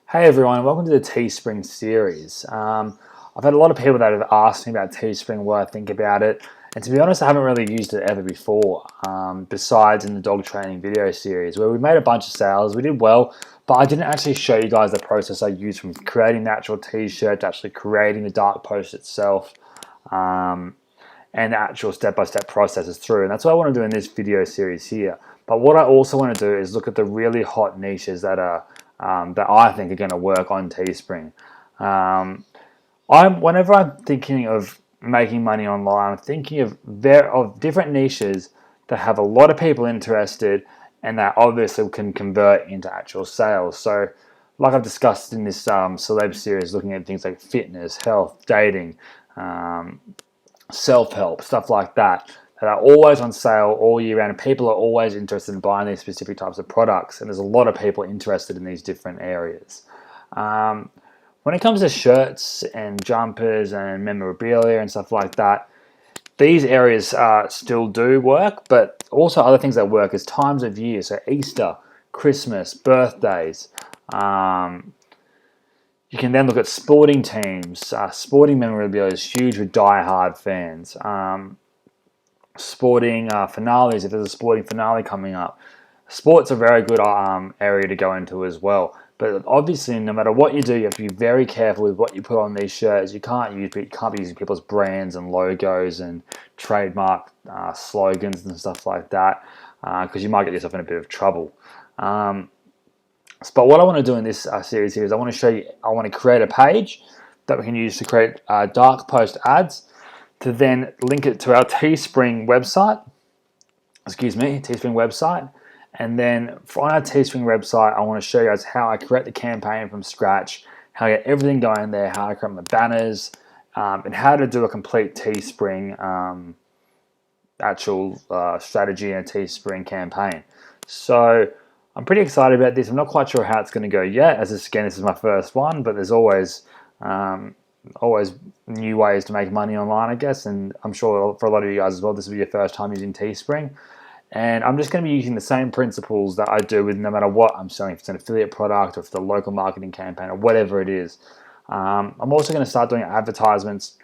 Hey everyone, welcome to the Teespring series. I've had a lot of people that have asked me about Teespring, what I think about it, and to be honest, I haven't really used it ever before, besides in the dog training video series where we made a bunch of sales. We did well, but I didn't actually show you guys the process I used from creating the actual t-shirt to actually creating the dark post itself, and the actual step-by-step processes through. And that's what I want to do in this video series here. But what I also want to do is look at the really hot niches that I think are going to work on Teespring. Whenever I'm thinking of making money online, I'm thinking of different niches that have a lot of people interested and that obviously can convert into actual sales. So, like I've discussed in this celeb series, looking at things like fitness, health, dating, self-help, stuff like that are always on sale all year round, and people are always interested in buying these specific types of products, and there's a lot of people interested in these different areas. When it comes to shirts and jumpers and memorabilia and stuff like that, these areas still do work, but also other things that work is times of year, so Easter, Christmas, birthdays. You can then look at sporting teams. Sporting memorabilia is huge with die-hard fans. Sporting finales, if there's a sporting finale coming up. Sports are a very good area to go into as well. But obviously, no matter what you do, you have to be very careful with what you put on these shirts. You can't be using people's brands and logos and trademark slogans and stuff like that, because you might get yourself in a bit of trouble. But what I want to do in this series here is I want to show you, I want to create a page that we can use to create dark post ads, to then link it to our Teespring website, and then on our Teespring website, I want to show you guys how I create the campaign from scratch, how I get everything going there, how I create my banners, and how to do a complete Teespring actual strategy and a Teespring campaign. So I'm pretty excited about this. I'm not quite sure how it's going to go yet, as this is my first one, but there's always new ways to make money online, I guess, and I'm sure for a lot of you guys as well, this will be your first time using Teespring. And I'm just going to be using the same principles that I do with no matter what I'm selling, if it's an affiliate product or if it's a local marketing campaign or whatever it is. I'm also going to start doing advertisements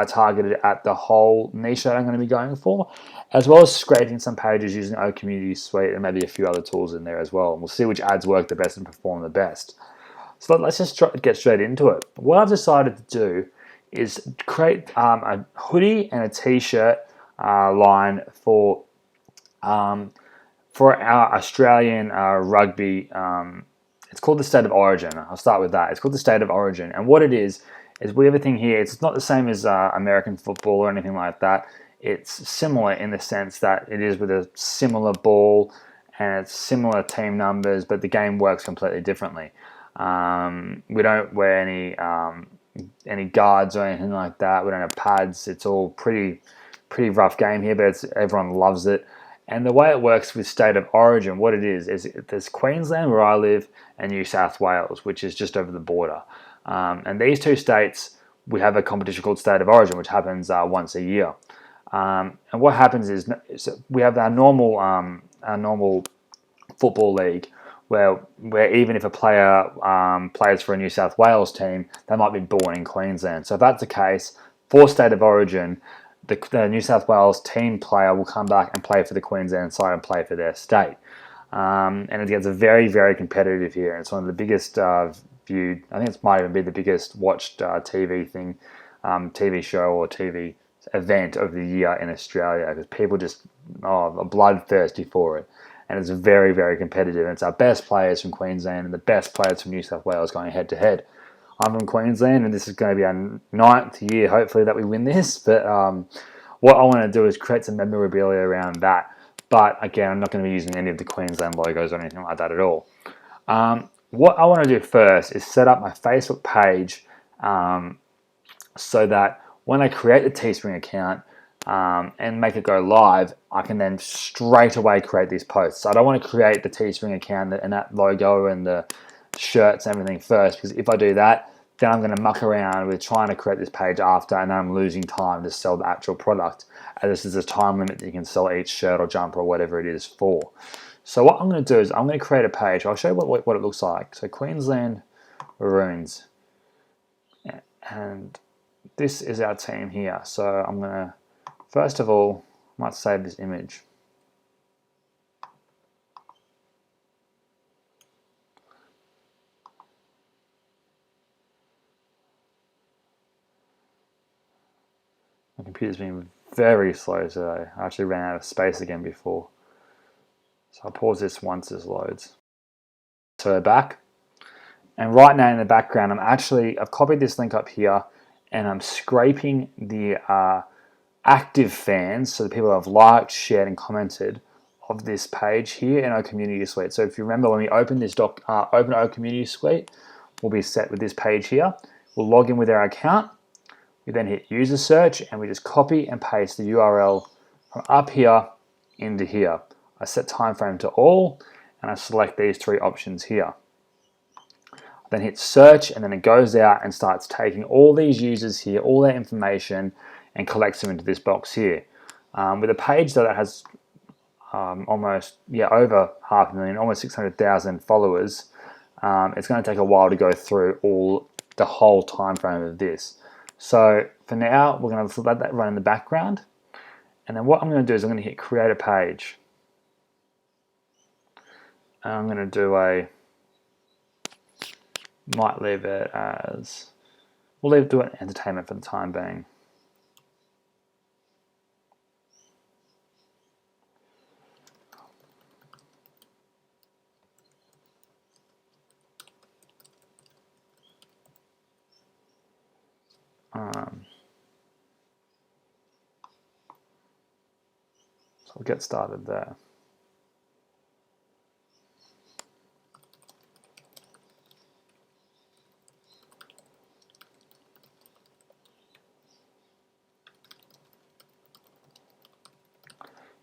targeted at the whole niche that I'm going to be going for, as well as scraping some pages using our community suite and maybe a few other tools in there as well. And we'll see which ads work the best and perform the best. So let's just get straight into it. What I've decided to do is create a hoodie and a t-shirt line for our Australian rugby. It's called the State of Origin. I'll start with that. It's called the State of Origin, and what it is we have a thing here. It's not the same as American football or anything like that. It's similar in the sense that it is with a similar ball and it's similar team numbers, but the game works completely differently. We don't wear any guards or anything like that. We don't have pads. It's all pretty rough game here, but everyone loves it. And the way it works with State of Origin, what it is there's Queensland, where I live, and New South Wales, which is just over the border. And these two states, we have a competition called State of Origin, which happens once a year. And what happens is we have our normal football league, where even if a player plays for a New South Wales team, they might be born in Queensland. So if that's the case, for State of Origin, the New South Wales team player will come back and play for the Queensland side and play for their state. And it gets very, very competitive here. And it's one of the biggest viewed, I think it might even be the biggest watched TV show or TV event of the year in Australia, because people just are bloodthirsty for it. And it's very, very competitive. And it's our best players from Queensland and the best players from New South Wales going head to head. I'm from Queensland, and this is going to be our 9th year, hopefully, that we win this. But what I want to do is create some memorabilia around that. But again, I'm not going to be using any of the Queensland logos or anything like that at all. What I want to do first is set up my Facebook page so that when I create the Teespring account and make it go live, I can then straight away create these posts. So I don't want to create the Teespring account and that logo and the shirts and everything first, because if I do that, then I'm going to muck around with trying to create this page after, and then I'm losing time to sell the actual product. And this is a time limit that you can sell each shirt or jumper or whatever it is for. So what I'm going to do is I'm going to create a page. I'll show you what it looks like. So Queensland Maroons. And this is our team here. So I'm going to, first of all, I might save this image. My computer's been very slow today. I actually ran out of space again before. So I'll pause this once this loads. So we're back. And right now in the background, I've copied this link up here and I'm scraping the active fans, so the people who have liked, shared and commented of this page here in our community suite. So if you remember when we open this open our community suite, we'll be set with this page here. We'll log in with our account. We then hit user search and we just copy and paste the URL from up here into here. I set time frame to all and I select these three options here. Then hit search and then it goes out and starts taking all these users here, all their information and collects them into this box here. With a page that has almost over 500,000, almost 600,000 followers, it's going to take a while to go through the whole time frame of this. So for now, we're going to let that run in the background. And then what I'm going to do is I'm going to hit create a page. And I'm going to do might leave it as, do it entertainment for the time being. So we'll get started there.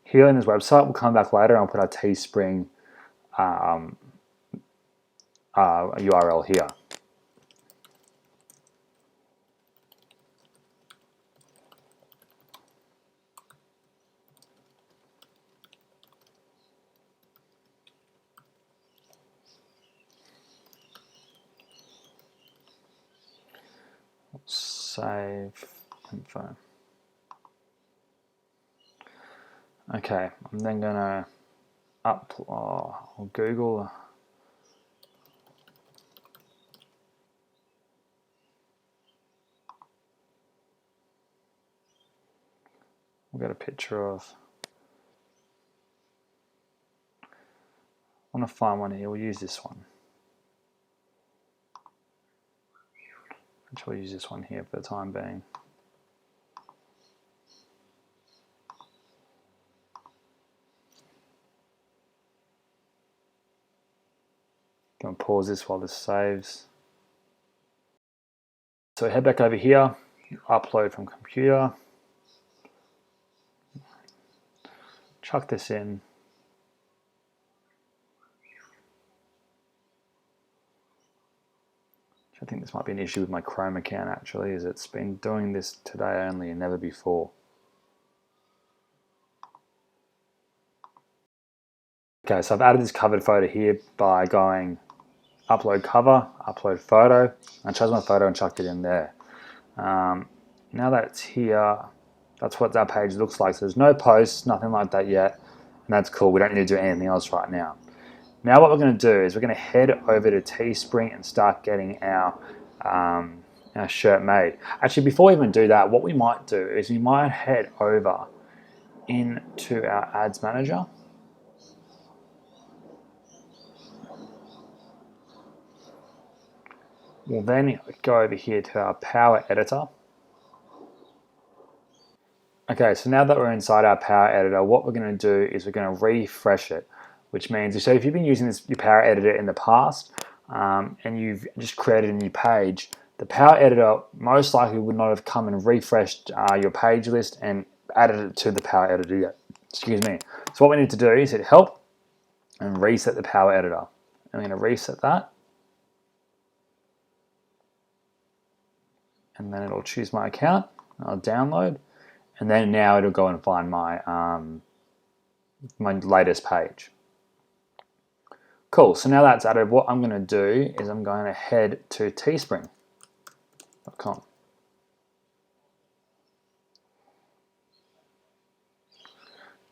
Here in this website, we'll come back later and I'll put our Teespring URL here. Save info. Okay, I'm then going to Google. We'll get a picture of. I want to find one here. We'll use this one. Actually, we'll use this one here for the time being. Going to pause this while this saves. So head back over here, upload from computer, chuck this in. I think this might be an issue with my Chrome account actually, as it's been doing this today only and never before. Okay, so I've added this covered photo here by going upload cover, upload photo. I chose my photo and chucked it in there. Now that it's here, that's what that page looks like. So there's no posts, nothing like that yet, and that's cool. We don't need to do anything else right now. Now what we're going to do is we're going to head over to Teespring and start getting our shirt made. Actually, before we even do that, what we might do is we might head over into our ads manager. We'll then go over here to our Power Editor. Okay, so now that we're inside our Power Editor, what we're going to do is we're going to refresh it, which means, so if you've been using your Power Editor in the past and you've just created a new page, the Power Editor most likely would not have come and refreshed your page list and added it to the Power Editor yet. Excuse me. So what we need to do is hit Help and reset the Power Editor. I'm going to reset that. And then it'll choose my account, I'll download, and then now it'll go and find my my latest page. Cool, so now that's added, what I'm going to do is I'm going to head to teespring.com.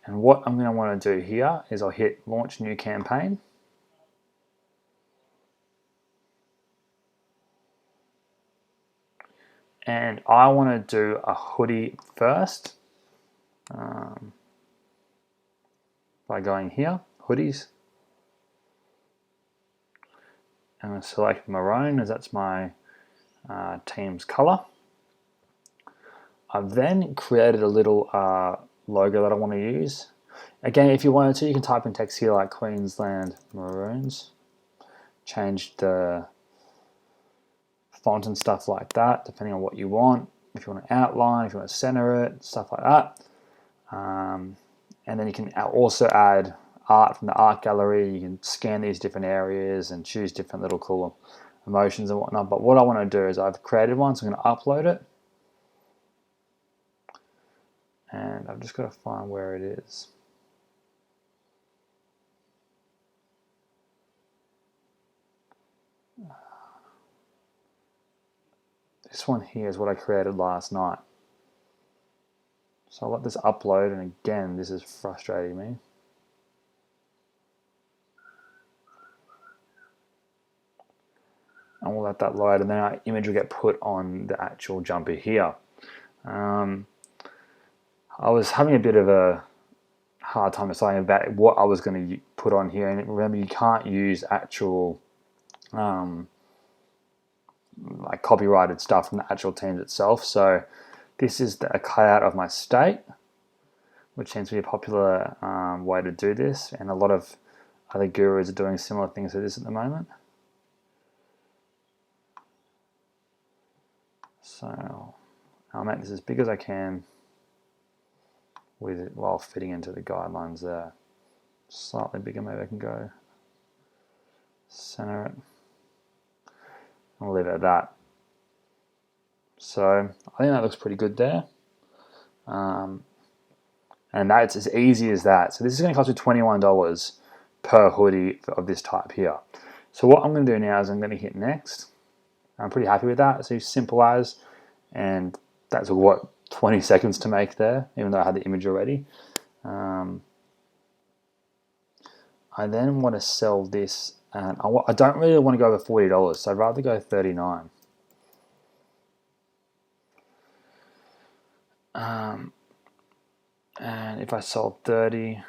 And what I'm going to want to do here is I'll hit launch new campaign. And I want to do a hoodie first by going here, hoodies. I'm going to select maroon as that's my team's color. I've then created a little logo that I want to use. Again, if you wanted to, you can type in text here like Queensland Maroons. Change the font and stuff like that, depending on what you want. If you want to outline, if you want to center it, stuff like that. And then you can also add art from the art gallery. You can scan these different areas and choose different little cool emotions and whatnot. But what I want to do is I've created one, so I'm going to upload it. And I've just got to find where it is. This one here is what I created last night. So I'll let this upload, and again, this is frustrating me. And we'll let that load, and then our image will get put on the actual jumper here. I was having a bit of a hard time deciding about what I was going to put on here, and remember, you can't use actual like copyrighted stuff from the actual teams itself. So this is a cutout of my state, which seems to be a popular way to do this, and a lot of other gurus are doing similar things to this at the moment. So I'll make this as big as I can with it while fitting into the guidelines there. Slightly bigger, maybe I can go center it. I'll leave it at that. So I think that looks pretty good there. And that's as easy as that. So this is going to cost you $21 per hoodie of this type here. So what I'm going to do now is I'm going to hit next. I'm pretty happy with that. So simple as, and that's what, 20 seconds to make there, even though I had the image already. I then want to sell this, and I don't really want to go over $40, so I'd rather go $39. And if I sold 30,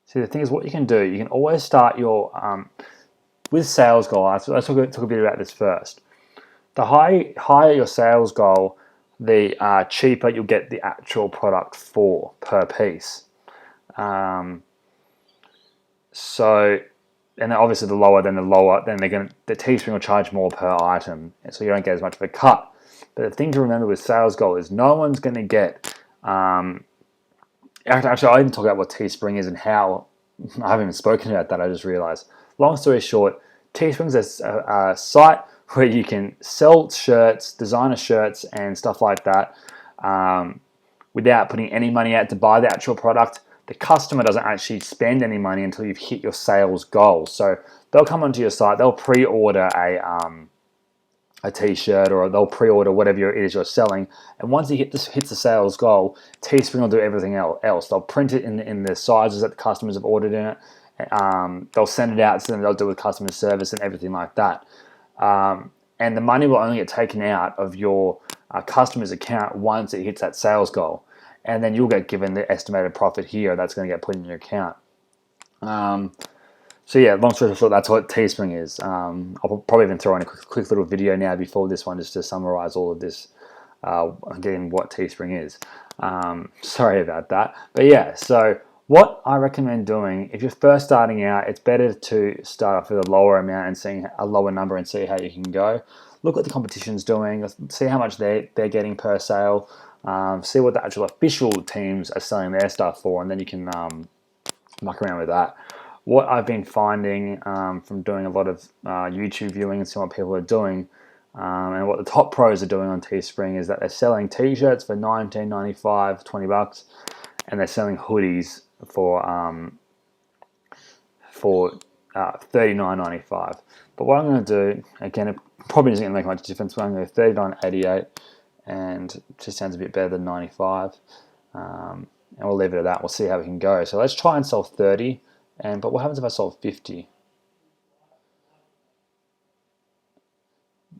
see, the thing is, what you can do, you can always start your with sales goal. Let's talk a bit about this first. The higher your sales goal, the cheaper you'll get the actual product for per piece. So, and obviously the lower, then the Teespring will charge more per item, so you don't get as much of a cut. But the thing to remember with sales goal is no one's going to get. Actually, I didn't talk about what Teespring is and how. I haven't even spoken about that. I just realized. Long story short, Teespring's a site where you can sell shirts, designer shirts, and stuff like that, without putting any money out to buy the actual product. The customer doesn't actually spend any money until you've hit your sales goal. So they'll come onto your site, they'll pre-order a t-shirt, or they'll pre-order whatever it is you're selling, and once it hits the sales goal, Teespring will do everything else. They'll print it in the sizes that the customers have ordered in it. They'll send it out to them. They'll do with customer service and everything like that. And the money will only get taken out of your customer's account once it hits that sales goal, and then you'll get given the estimated profit here that's going to get put in your account. So yeah, long story short, that's what Teespring is. I'll probably even throw in a quick little video now before this one, just to summarize all of this, again, what Teespring is. Sorry about that. But yeah, so what I recommend doing, if you're first starting out, it's better to start off with a lower amount and seeing a lower number and see how you can go. Look what the competition's doing, see how much they're getting per sale, see what the actual official teams are selling their stuff for, and then you can muck around with that. What I've been finding from doing a lot of YouTube viewing and seeing what people are doing, and what the top pros are doing on Teespring, is that they're selling t-shirts for $19.95, $20, and they're selling hoodies for $39.95. But what I'm going to do, again, it probably isn't going to make much difference, but I'm going to go $39.88, and it just sounds a bit better than 95. And we'll leave it at that. We'll see how we can go. So let's try and sell 30. But what happens if I sold 50?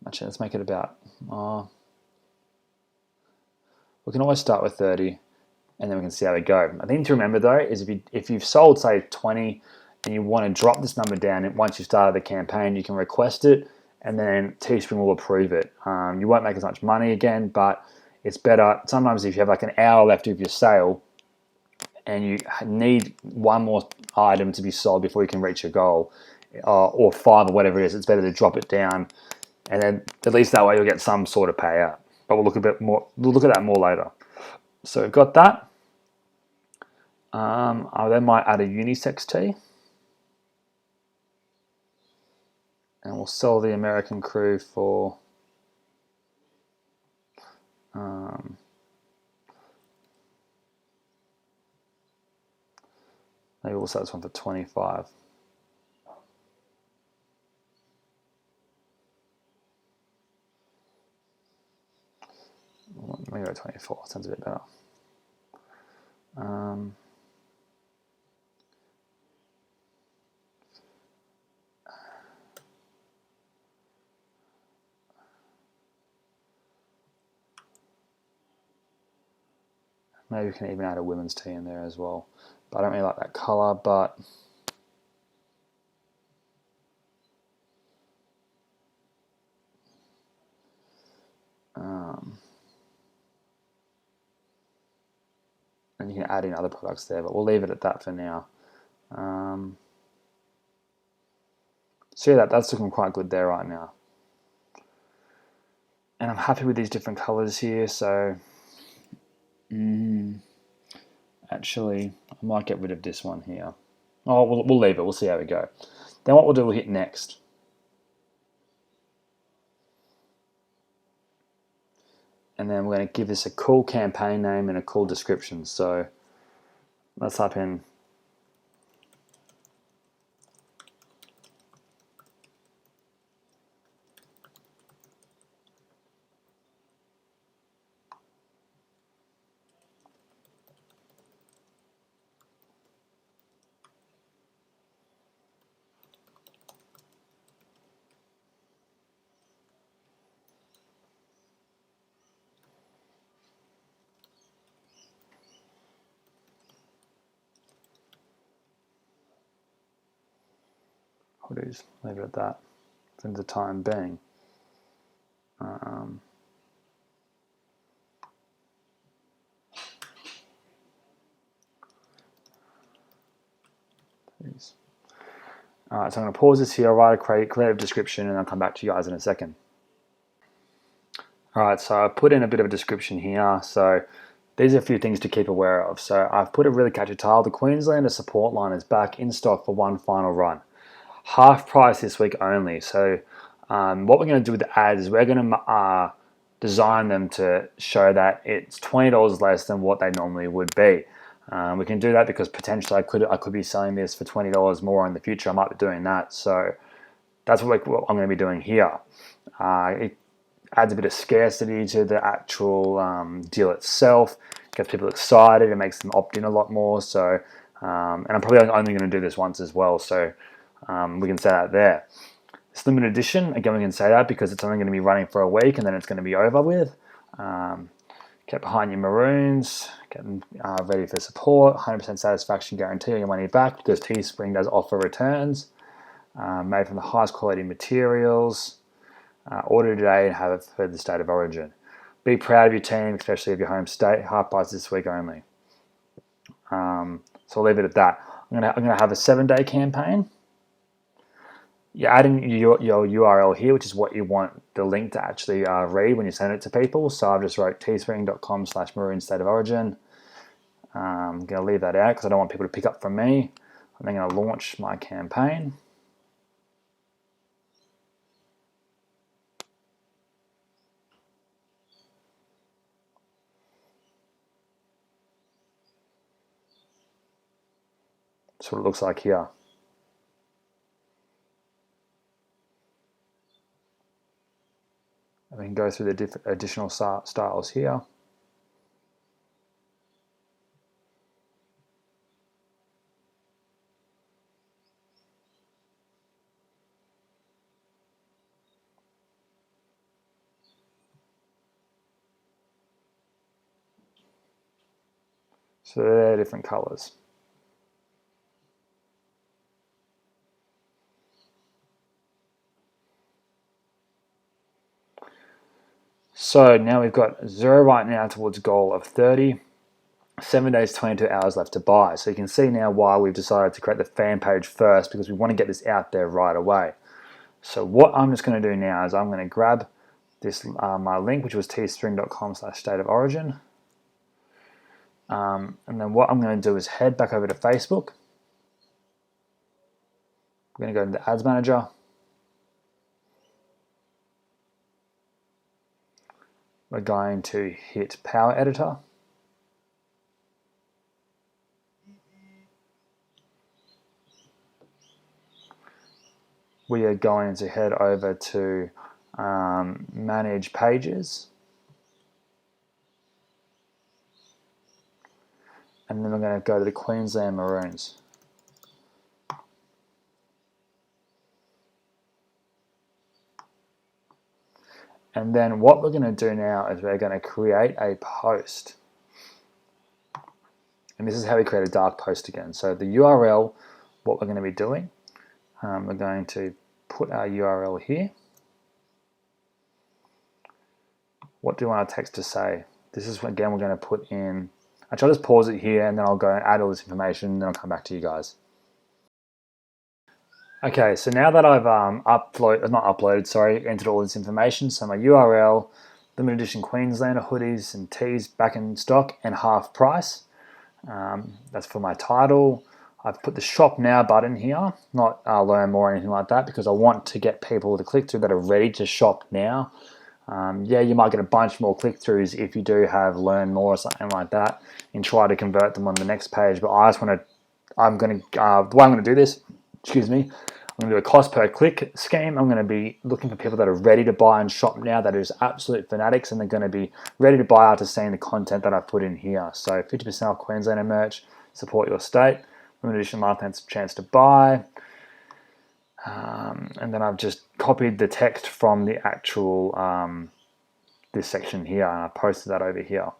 Actually, let's make it about. We can always start with 30, and then we can see how we go. I think to remember though is if you've sold say 20 and you want to drop this number down, and once you've started the campaign, you can request it, and then Teespring will approve it. You won't make as much money again, but it's better. Sometimes if you have like an hour left of your sale, and you need one more item to be sold before you can reach your goal, or 5 or whatever it is, it's better to drop it down, and then at least that way you'll get some sort of payout. But we'll look a bit more. We'll look at that more later. So we've got that. I then might add a unisex tee, and we'll sell the American crew for maybe we'll sell this one for 25. Maybe 24. Sounds a bit better. Maybe we can even add a women's tee in there as well. But I don't really like that color, but and you can add in other products there, but we'll leave it at that for now. So yeah, that's looking quite good there right now. And I'm happy with these different colors here, so actually I might get rid of this one here. Oh, we'll leave it, we'll see how we go. Then what we'll do, we'll hit next. And then we're going to give this a cool campaign name and a cool description. So let's type in I'll just leave it at that for the time being. Alright, so I'm going to pause this here, I'll write a creative description, and I'll come back to you guys in a second. Alright, so I put in a bit of a description here. So these are a few things to keep aware of. So I've put a really catchy tile. The Queenslander support line is back in stock for one final run. Half price this week only. So what we're going to do with the ads is we're going to design them to show that it's $20 less than what they normally would be. We can do that because potentially I could be selling this for $20 more in the future. I might be doing that. So that's what I'm going to be doing here. It adds a bit of scarcity to the actual deal itself. Gets people excited. It makes them opt in a lot more. So, and I'm probably only going to do this once as well. So we can say that there. It's limited edition. Again, we can say that because it's only going to be running for a week and then it's going to be over with. Get behind your maroons. Get them ready for support. 100% satisfaction guarantee on your money back because Teespring does offer returns. Made from the highest quality materials. Order today and have it for the state of origin. Be proud of your team, especially of your home state. Half price this week only. So I'll leave it at that. I'm gonna have a 7-day campaign. You're adding your URL here, which is what you want the link to actually read when you send it to people. So I've just wrote teespring.com/maroon state of origin. I'm going to leave that out because I don't want people to pick up from me. I'm then going to launch my campaign. That's what it looks like here. And we can go through the additional styles here. So they're different colors. So now we've got 0 right now towards a goal of 30. 7 days, 22 hours left to buy. So you can see now why we've decided to create the fan page first, because we want to get this out there right away. So what I'm just going to do now is I'm going to grab this my link, which was teespring.com/state of origin. And then what I'm going to do is head back over to Facebook. We're going to go into the Ads Manager. We're going to hit Power Editor. We are going to head over to Manage Pages. And then we're going to go to the Queensland Maroons. And then what we're going to do now is we're going to create a post. And this is how we create a dark post again. So the URL, what we're going to be doing, we're going to put our URL here. What do you want our text to say? This is, again, we're going to put in, actually I'll just pause it here and then I'll go and add all this information and then I'll come back to you guys. Okay, so now that I've entered all this information, so my URL, limited edition Queenslander hoodies and tees back in stock and half price. That's for my title. I've put the shop now button here, not learn more or anything like that, because I want to get people to click through that are ready to shop now. Yeah, you might get a bunch more click-throughs if you do have learn more or something like that and try to convert them on the next page. But I just want to, the way I'm going to do this, excuse me, I'm going to do a cost per click scheme. I'm going to be looking for people that are ready to buy and shop now, that is absolute fanatics, and they're going to be ready to buy after seeing the content that I put in here. So 50% off Queenslander merch, support your state, limited edition lifetime chance to buy. And then I've just copied the text from the actual, this section here, and I posted that over here.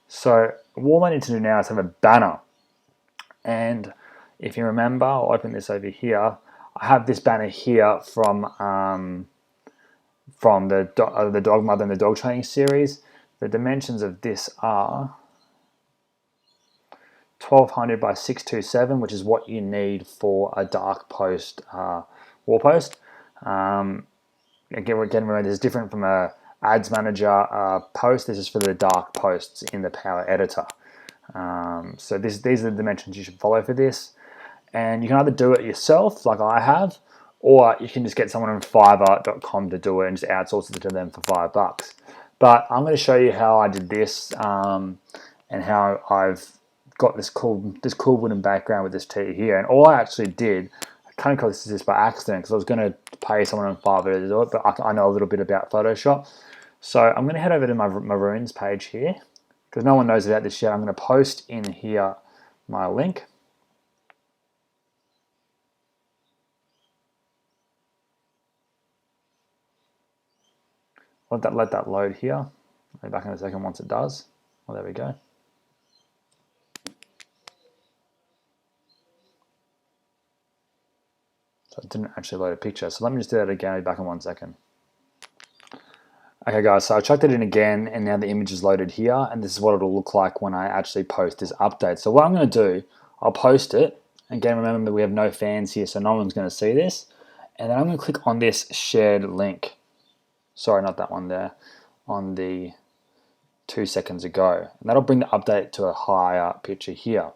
So what I need to do now is have a banner. And if you remember, I'll open this over here. I have this banner here from the Dog Mother and the Dog Training series. The dimensions of this are 1200 by 627, which is what you need for a dark post wall post. Again, remember, this is different from a Ads Manager post. This is for the dark posts in the Power Editor. So these are the dimensions you should follow for this. And you can either do it yourself, like I have, or you can just get someone on Fiverr.com to do it and just outsource it to them for $5. But I'm going to show you how I did this and how I've got this cool wooden background with this tee here. And all I actually did, I kind of caused this by accident because I was going to pay someone on Fiverr to do it, but I know a little bit about Photoshop. So I'm going to head over to my Maroons page here because no one knows about this yet. I'm going to post in here my link. Let that load here. I'll be back in a second once it does. Well, there we go. So it didn't actually load a picture. So let me just do that again. I'll be back in 1 second. Okay guys, so I chucked it in again and now the image is loaded here and this is what it'll look like when I actually post this update. So what I'm going to do, I'll post it. Again, remember that we have no fans here, so no one's going to see this. And then I'm going to click on this shared link. Sorry, not that one there. On the 2 seconds ago. And that'll bring the update to a higher picture here.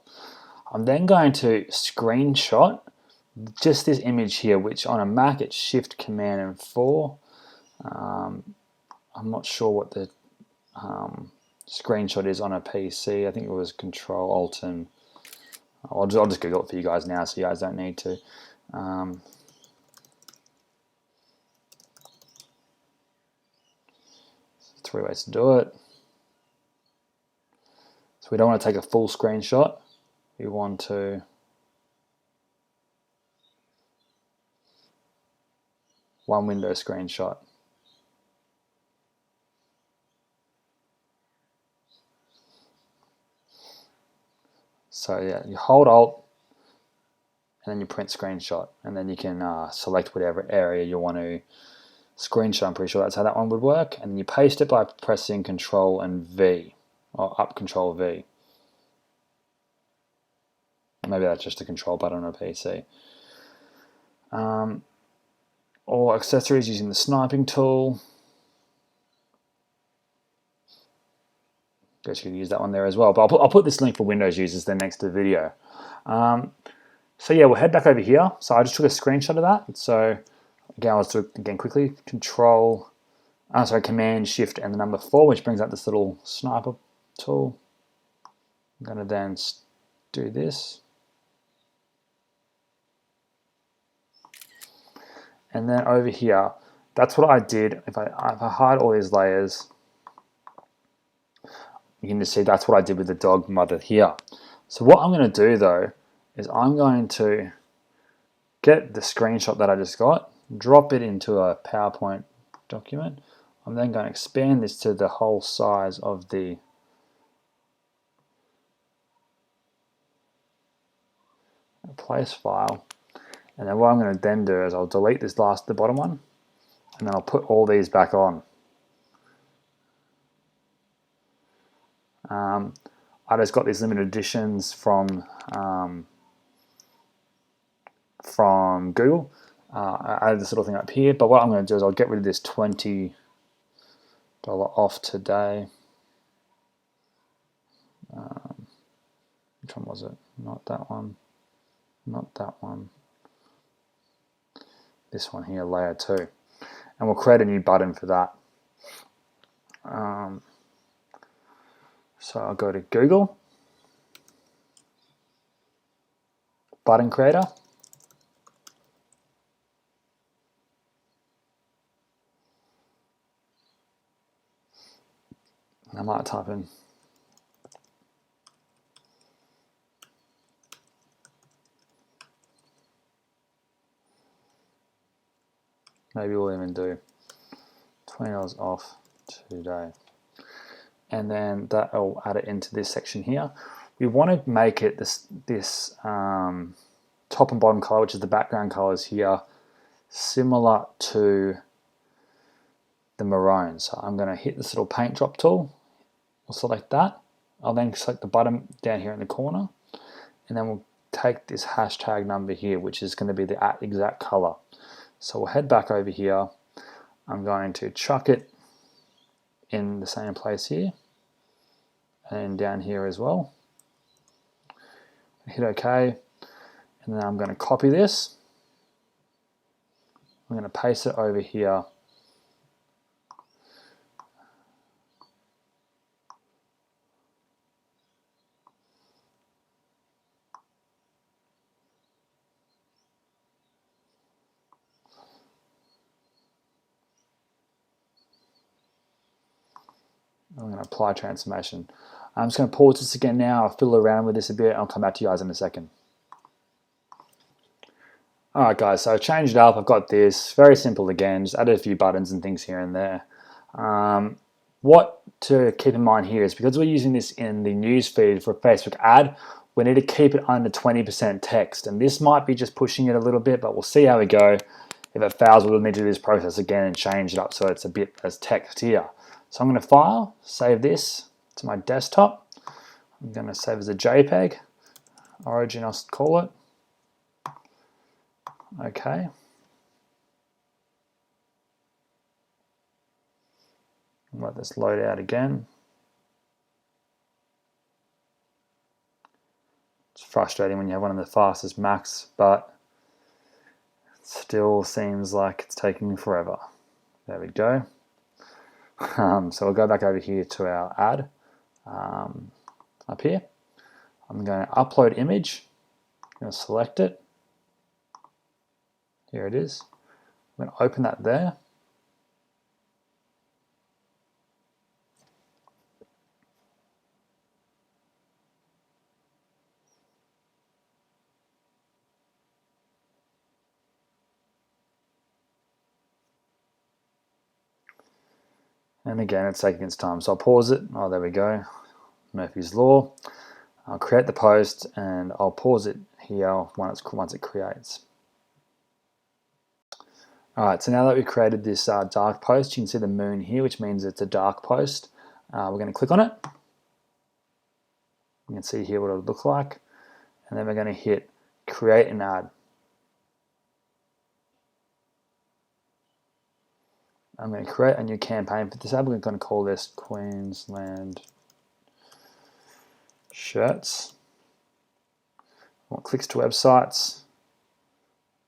I'm then going to screenshot just this image here, which on a Mac it's Shift Command and 4. I'm not sure what the screenshot is on a PC. I think it was Control Alt and I'll just Google it for you guys now, so you guys don't need to. Three ways to do it. So we don't want to take a full screenshot. We want to one window screenshot. So yeah, you hold Alt and then you print screenshot, and then you can select whatever area you want to screenshot. I'm pretty sure that's how that one would work. And then you paste it by pressing Control and V, or up Control V. Maybe that's just a control button on a PC. Or accessories using the sniping tool. Guess you could use that one there as well. But I'll put this link for Windows users then next to the video. So yeah, we'll head back over here. So I just took a screenshot of that. So again, let's do it again quickly. Command Shift and the number 4, which brings up this little sniper tool. I'm going to then do this. And then over here, that's what I did. If I hide all these layers, you can just see that's what I did with the dog mother here. So what I'm going to do though, is I'm going to get the screenshot that I just got, drop it into a PowerPoint document. I'm then going to expand this to the whole size of the place file. And then what I'm going to then do is I'll delete this the bottom one, and then I'll put all these back on. I just got these limited editions from Google. I added this little thing up here, but what I'm going to do is I'll get rid of this $20 off today. Which one was it? Not that one. Not that one. This one here, layer 2. And we'll create a new button for that. So I'll go to Google, button creator. I might type in maybe we'll even do $20 off today. And then that'll add it into this section here. We want to make it this top and bottom color, which is the background colors here, similar to the maroon. So I'm going to hit this little paint drop tool. We'll select that. I'll then select the button down here in the corner, and then we'll take this hashtag number here, which is going to be the exact color. So we'll head back over here. I'm going to chuck it in the same place here and down here as well. Hit OK, and then I'm going to copy this. I'm going to paste it over here. I'm going to apply transformation. I'm just going to pause this again now. I'll fiddle around with this a bit. I'll come back to you guys in a second. Alright guys, so I've changed it up. I've got this. Very simple again. Just added a few buttons and things here and there. What to keep in mind here is because we're using this in the news feed for a Facebook ad, we need to keep it under 20% text. And this might be just pushing it a little bit, but we'll see how we go. If it fails, we'll need to do this process again and change it up so it's a bit as text here. So I'm going to file, save this to my desktop. I'm going to save as a JPEG. Origin, I'll call it. Okay. Let this load out again. It's frustrating when you have one of the fastest Macs, but it still seems like it's taking forever. There we go. So we'll go back over here to our ad up here. I'm going to upload image. I'm going to select it. Here it is. I'm going to open that there. And again, it's taking its time. So I'll pause it. Oh, there we go. Murphy's Law. I'll create the post and I'll pause it here once it creates. All right, so now that we've created this dark post, you can see the moon here, which means it's a dark post. We're going to click on it. You can see here what it would look like. And then we're going to hit create an ad. I'm going to create a new campaign for this ad. We're going to call this Queensland Shirts. Want clicks to websites.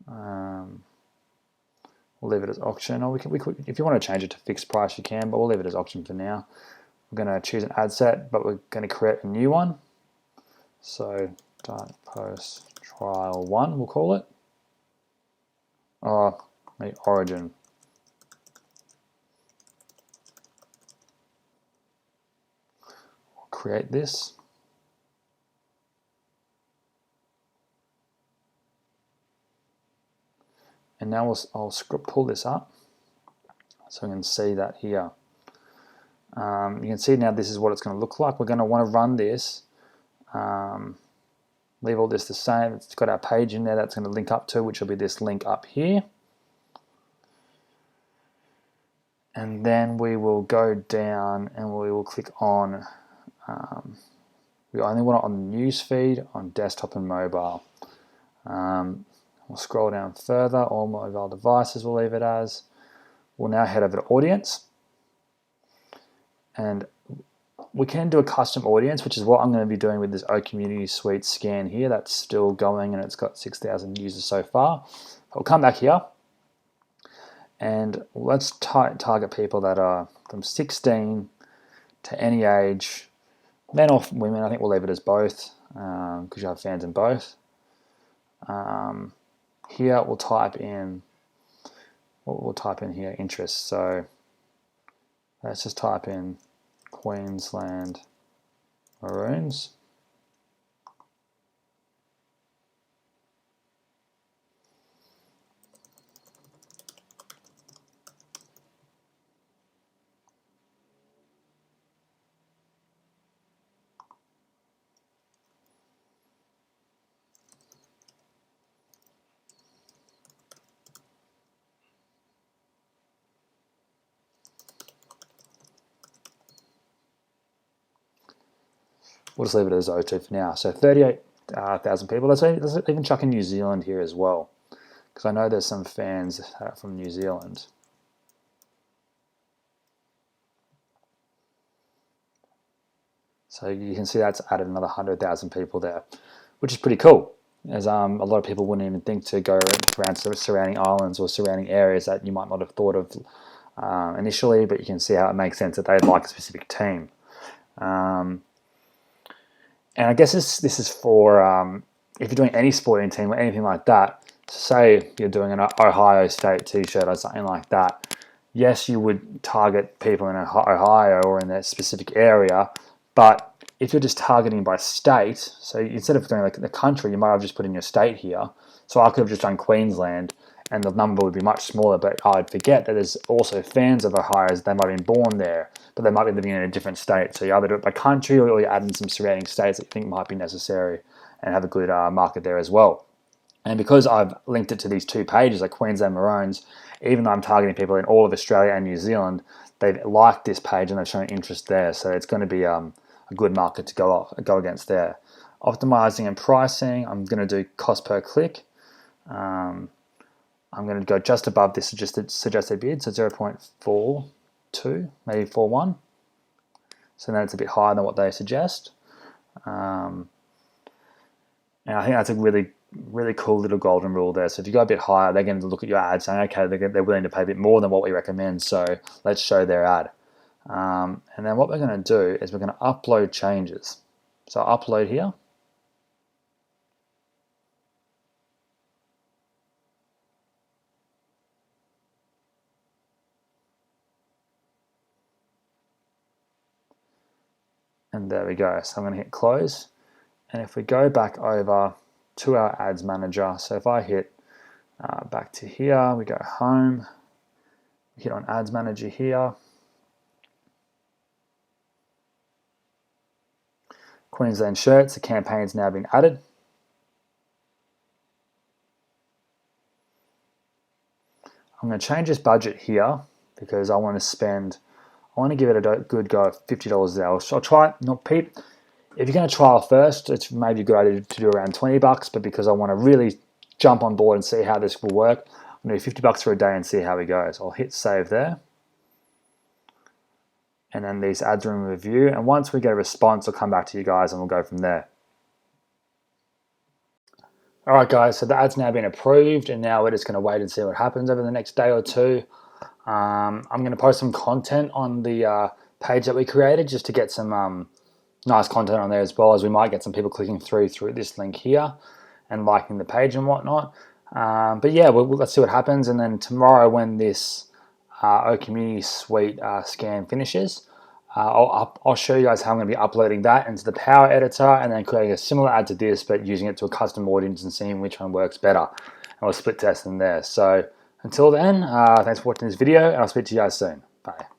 We'll leave it as auction, or we could, if you want to change it to fixed price, you can, but we'll leave it as auction for now. We're going to choose an ad set, but we're going to create a new one. So dark post trial 1, we'll call it. Oh, the origin. We'll create this. And now I'll pull this up so we can see that here. You can see now this is what it's going to look like. We're going to want to run this, leave all this the same. It's got our page in there that's going to link up to, which will be this link up here. And then we will go down and we will click on, we only want it on the news feed, on desktop and mobile. We'll scroll down further, all mobile devices we'll leave it as. We'll now head over to audience. And we can do a custom audience, which is what I'm going to be doing with this O Community Suite scan here. That's still going and it's got 6,000 users so far. I'll come back here and let's target people that are from 16 to any age, men or women. I think we'll leave it as both because you have fans in both. Here we'll type in, here, interests. So let's just type in Queensland Maroons. We'll just leave it as O2 for now. So 38,000 people. Let's even chuck in New Zealand here as well, because I know there's some fans from New Zealand. So you can see that's added another 100,000 people there, which is pretty cool, as a lot of people wouldn't even think to go around surrounding islands or surrounding areas that you might not have thought of initially, but you can see how it makes sense that they'd like a specific team. And I guess this is for if you're doing any sporting team or anything like that. Say you're doing an Ohio State t-shirt or something like that. Yes, you would target people in Ohio or in that specific area, but if you're just targeting by state, so instead of doing like the country, you might have just put in your state here. So I could have just done Queensland, and the number would be much smaller, but I'd forget that there's also fans of Ohio. They might have been born there, but they might be living in a different state. So you either do it by country or you add in some surrounding states that you think might be necessary and have a good market there as well. And because I've linked it to these two pages, like Queensland Maroons, even though I'm targeting people in all of Australia and New Zealand, they've liked this page and they've shown interest there. So it's going to be a good market to go against there. Optimizing and pricing, I'm going to do cost per click. I'm going to go just above this suggested bid, so 0.42, maybe 41. So then it's a bit higher than what they suggest. And I think that's a really cool little golden rule there. So if you go a bit higher, they're going to look at your ad saying, okay, they're willing to pay a bit more than what we recommend, so let's show their ad. And then what we're going to do is we're going to upload changes. So upload here. And there we go. So I'm going to hit close. And if we go back over to our ads manager, so if I hit back to here, we go home, hit on ads manager here. Queensland shirts, the campaign's now been added. I'm going to change this budget here because I want to give it a good go at $50 there. I'll try it, not Pete. If you're going to trial first, it's maybe a good idea to do around $20, but because I want to really jump on board and see how this will work, I'm going to do $50 for a day and see how it goes. I'll hit save there. And then these ads are in review. And once we get a response, I'll come back to you guys and we'll go from there. All right, guys, so the ad's now been approved, and now we're just going to wait and see what happens over the next day or two. I'm going to post some content on the page that we created just to get some nice content on there, as well as we might get some people clicking through this link here and liking the page and whatnot. But yeah, let's see what happens. And then tomorrow, when this O Community Suite scan finishes, I'll show you guys how I'm going to be uploading that into the Power Editor and then creating a similar ad to this, but using it to a custom audience and seeing which one works better. And we'll split test them there. So until then, thanks for watching this video, and I'll speak to you guys soon. Bye.